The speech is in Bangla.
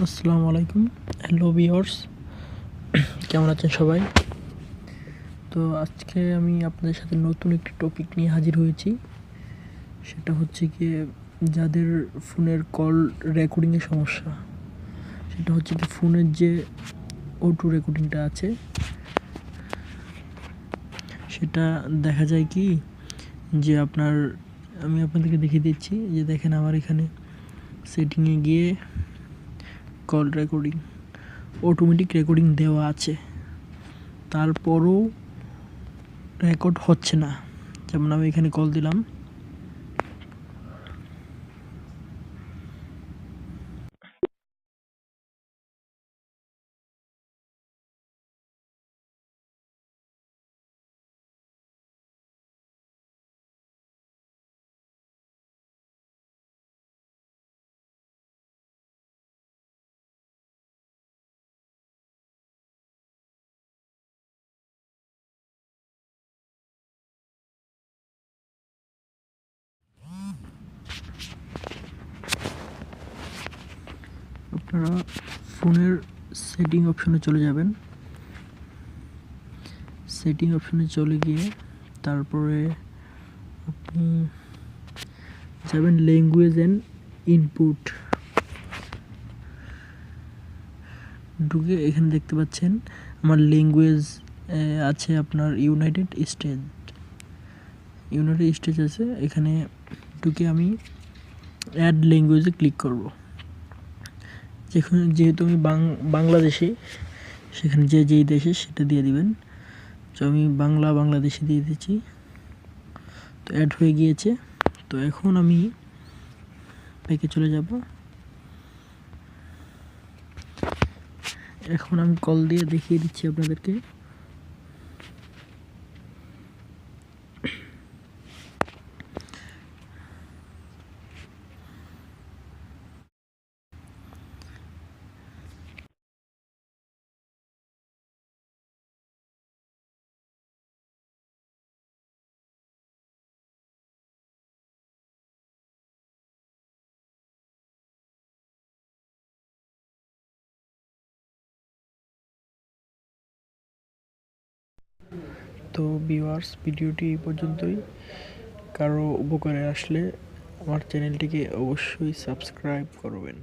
আসসালামু আলাইকুম। হ্যালো ভিউয়ার্স, কেমন আছেন সবাই? তো আজকে আমি আপনাদের সাথে নতুন একটি টপিক নিয়ে হাজির হয়েছি। সেটা হচ্ছে গিয়ে যাদের ফোনের কল রেকর্ডিংয়ের সমস্যা, সেটা হচ্ছে কি ফোনের যে অটো রেকর্ডিংটা আছে সেটা দেখা যায় কি যে আমি আপনাদেরকে দেখিয়ে দিচ্ছি যে দেখেন আমার এখানে সেটিংয়ে গিয়ে কল রেকর্ডিং অটোমেটিক রেকর্ডিং দেওয়া আছে, তারপরও রেকর্ড হচ্ছে না। যেমন আমি এখানে কল দিলাম, আপনারা ফোনের সেটিং অপশনে চলে যাবেন। সেটিং অপশনে চলে গিয়ে তারপরে আপনি যাবেন ল্যাঙ্গুয়েজ অ্যান্ড ইনপুট, ঢুকে এখানে দেখতে পাচ্ছেন আমার ল্যাঙ্গুয়েজ আছে আপনার ইউনাইটেড স্টেটস আছে। এখানে ঢুকে আমি অ্যাড ল্যাঙ্গুয়েজে ক্লিক করব। যেহেতু আমি বাংলাদেশি, সেখানে যেই দেশে সেটা দিয়ে দিবেন। তো আমি বাংলাদেশি দিয়ে দিচ্ছি। তো অ্যাড হয়ে গিয়েছে। তো এখন আমি ব্যাকে চলে যাব। এখন আমি কল দিয়ে দেখিয়ে দিচ্ছি আপনাদেরকে। তো ভিউয়ার্স, ভিডিওটি এই পর্যন্তই। কারো উপকারে আসলে আমার চ্যানেলটিকে অবশ্যই সাবস্ক্রাইব করবেন।